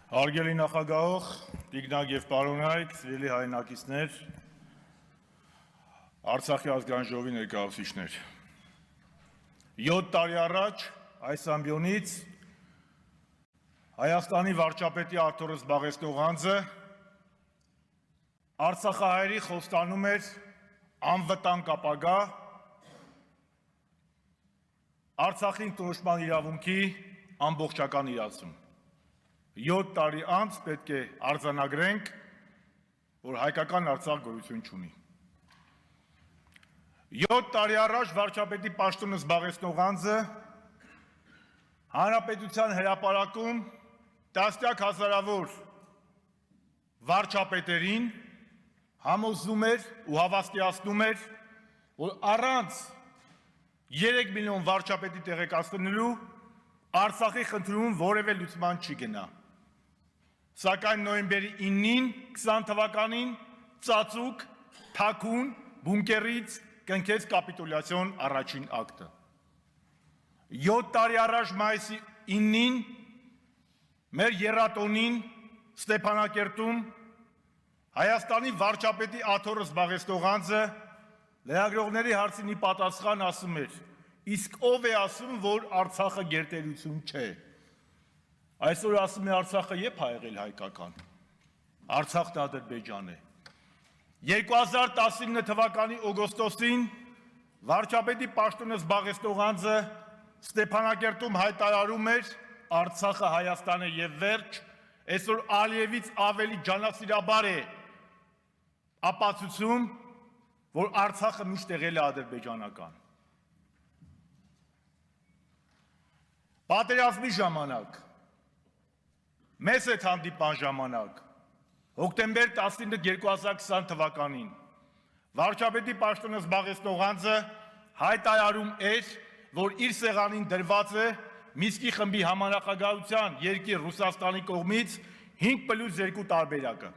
Հարգելի նախագահող, տիկնակ և պարոնայք, սիրելի հայրենակիցներ, Արցախի ազգային ժողովի ներկայացուցիչներ։ 7 տարի առաջ այս ամբիոնից Հայաստանի վարչապետի Արտորը զբաղեցնող անձը արցախահայերի խոստանում էր անվտանգ ապագա, Արցախի ինքնորոշման իրավունքի ամբողջական իրացում։ 7 տարի անց պետք է արձանագրենք, որ հայկական Արցախ գոյություն չունի։ 7 տարի առաջ վարչապետի պաշտոնը զբաղեցնող անձը Հանրապետության հրապարակում տասնյակ հազարավոր վարչապետերին համոզում էր ու հավաստիացնում էր, որ առանց 3 միլիոն վարչապետի տեղեկացնելու Արցախի խնդրում որևէ լուծման չի գնա։ Սակայն նոյեմբերի 9-ին 20 թվականին ծածուկ, թաքուն, բունկերից կնքեց կապիտուլյացիոն առաջին ակտը։ 7 տարի առաջ մայիսի 9-ին մեր եռատոնին Ստեփանակերտում Հայաստանի վարչապետի աթոռը զբաղեցնող անձը լրագրողների հարցին ի պատասխան ասում էր. իսկ ով է ասում, որ Արցախը գերտերություն չէ։ Այսօր ասում է Արցախը երբ ա եղել հայկական։ Արցախն Ադրբեջան է։ 2019 թվականի օգոստոսին վարչապետի պաշտոնը զբաղեցնող անձը Ստեփանակերտում հայտարարում էր Արցախը Հայաստան է եւ վերջ, այսօր Ալիևից ավելի ջանասիրաբար է ապացուցում, որ Արցախը միշտ եղել է ադրբեջանական։ Պատերազմի ժամանակ, մեզ հետ հանդիպան ժամանակ, հոկտեմբեր 19 2020 թվականին, վարչապետի պաշտոնը զբաղեցնող անձը հայտարարում էր, որ իր սեղանին դրված է Մինսկի խմբի համանախագահության երկիր Ռուսաստանի կողմից 5+2 տարբերակը,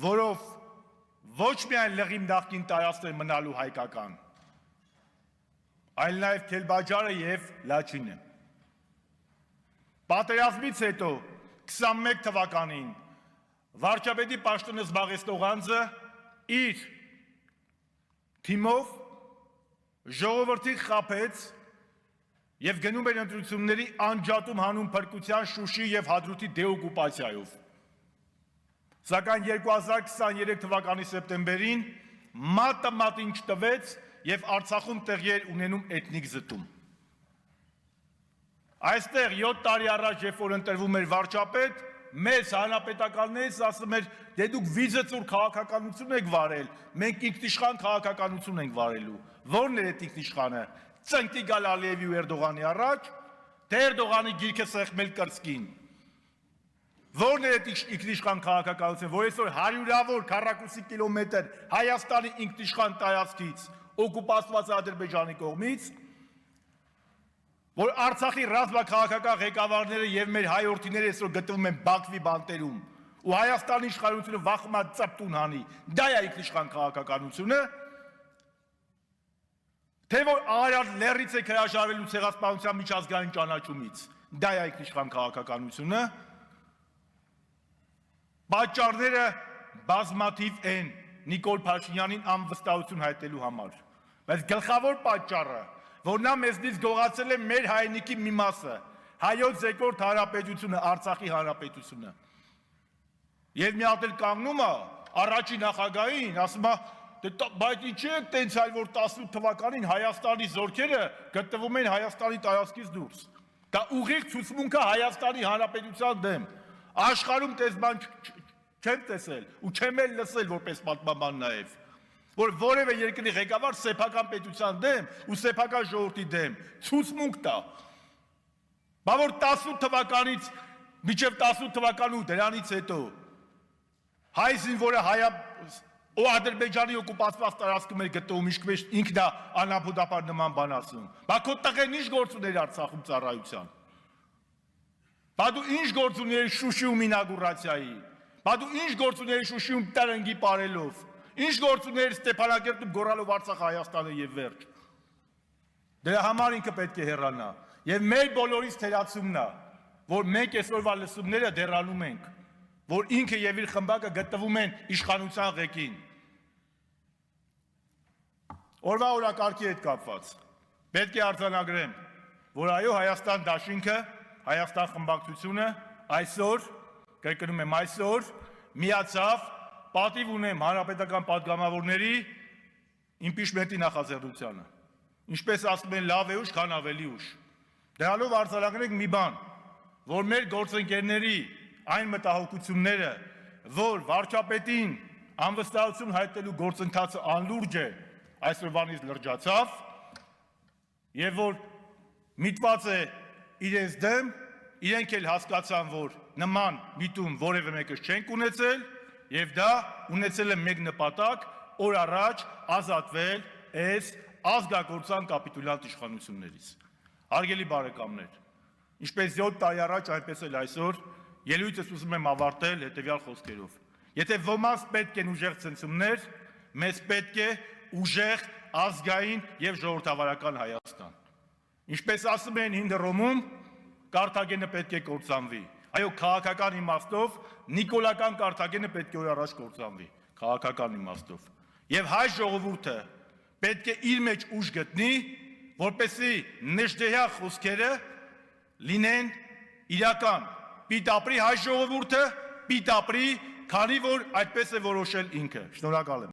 որով ոչ միայն լղիմ նախկին տարածքներ մնալու հայկական, այլ նաև Քելբաջարը և Լաչինը։ Պատերազմից հետո 21 թվականին վարչապետի պաշտոնը զբաղեցնող անձը իր թիմով ժողովրդին խաբեց և գնում էր ընտրությունների անջատում հանուն փրկության Շուշի և Հադրութի դեօկուպացիայով։ Սակայն 2023 թվականի սեպտեմբերին մատը մատին չտվեց և Արցախում տեղի էր ունենում էթնիկ զտում։ Այստեղ 7 տարի առաջ, երբ որ ընտրվում էր վարչապետ, մեզ հանրապետականներից ասում էր, դե դուք վիզեցուր քաղաքականություն եք վարել, մենք ինքնիշխան քաղաքականություն ենք վարելու։ Ո՞րն էր այդ ինքնիշխանը։ Ծնկի գալ Ալիևի ու Էրդողանի առաջ, թե Էրդողանի գիրքը սեղմել կրծքին։ Ո՞րն էր այդ ինքնիշխան քաղաքականությունը, որ այսօր հարյուրավոր քառակուսի կիլոմետր Հայաստանի ինքնիշխան տարածքից օկուպացված Ադրբեջանի կողմից, որ Արցախի ռազմաքաղաքական ղեկավարները եւ մեր հայորդիները այսօր գտնվում են Բաքվի բանտերում, ու Հայաստանի իշխանությունը վախում է ծպտուն հանի, դա է ինքնիշխան քաղաքականությունը, թե որ Արարատ լեռից է հրաժարվելու ցեղասպանության միջազգային ճանաչումից, դա է ինքնիշխան քաղաքականությունը։ Պատճառները բազմաթիվ են Նիկոլ Փաշինյանին անվստահություն հայտնելու համար, բայց գլխավոր պատճառը, որ նա մեզնից գողացել է մեր հայրենիքի մի մասը, հայոց երկրորդ հանրապետությունը, Արցախի հանրապետությունը։ Եվ մի հատ էլ կանգնում է առաջին նախագահին, ասում է, բայց ինչի է տենց այլ, որ 18 թվականին Հայաստանի զորքերը գտնվում են Հայաստանի տարածքից դուրս։ Դա ուղիղ ցուցմունք է Հայաստանի հանրապետության դեմ։ Աշխարհում տես բան չեմ տեսել ու չեմ էլ լսել որպես պատմաբան նաև, որ որևէ երկրի ղեկավար սեփական պետության դեմ ու սեփական ժողովրդի դեմ ցուցմունք տա։ Բա որ 18 թվականից մինչև 18 թվական ու դրանից հետո հայ զինվորը ու Ադրբեջանի օկուպացված տարածքում էր գտնվում, ինքն է անապուդապար նման բան ասում։ Բա քո տղեն ինչ գործ ուներ Արցախում ծառայության։ Բա դու ինչ գործ ուներ Շուշիում ինագուրացիայի։ Բա դու ինչ գործ ուներ Շուշիում տրնգի պարելով։ Ինչ գործ ուներ Ստեփանակերտում գոռալով Արցախը Հայաստանը եւ վերջ։ Դրա համար ինքը պետք է հեռանա։ Եվ մեր բոլորիս թերացումն է, որ մենք այսօրվա լսումները դեռանում ենք, որ ինքը եւ իր խմբակը գտնվում են իշխանության ղեկին։ Օրվա օրակարգի հետ կապված պետք է արձանագրեմ, որ այո Հայաստան դաշինքը, Հայաստան խմբակցությունը այսօր, կրկնում եմ այսօր, միացավ պատիվ ունեմ հանրապետական պատգամավորների իմպիչմենտի նախաձեռնությանը։ Ինչպես ասում են, լավ է ուշ, քան ավելի ուշ։ Դրանով արձանագրենք մի բան, որ մեր գործընկերների այն մտահոգությունները, որ վարչապետին անվստահություն հայտնելու գործընթացը անլուրջ է, այսօրվանից լրջացավ, եւ որ միտված է իրենց դեմ, իրենք էլ հասկացան, որ նման միտում որևէ մեկս չենք ունեցել, եւ դա ունեցել է մեկ նպատակ, օր առաջ ազատվել այս ազգագործան կապիտուլյանտ իշխանություններից։ Հարգելի բարեկամներ, ինչպես 7 տարի առաջ, այնպես էլ այսօր ելույթս ուզում եմ ավարտել հետևյալ խոսքերով. Եթե ոմանց պետք են ուժեղ ցնցումներ, մեզ պետք է ուժեղ ազգային եւ ժողովրդավարական Հայաստան։ Ինչպես ասում են հին Հռոմում, Կարթագենը պետք է կործանվի։ Այո, քաղաքական իմաստով նիկոլական Կարթագենը պետք է օր առաջ կործանվի, քաղաքական իմաստով։ Եվ հայ ժողովուրդը պետք է իր մեջ ուժ գտնի, որպեսզի նժդեհյա խոսքերը լինեն իրական։ Պիտ ապրի հայ ժողովուրդը, պիտ ապրի, քանի որ այդպես է որոշել ինքը։ Շնորհակալ եմ։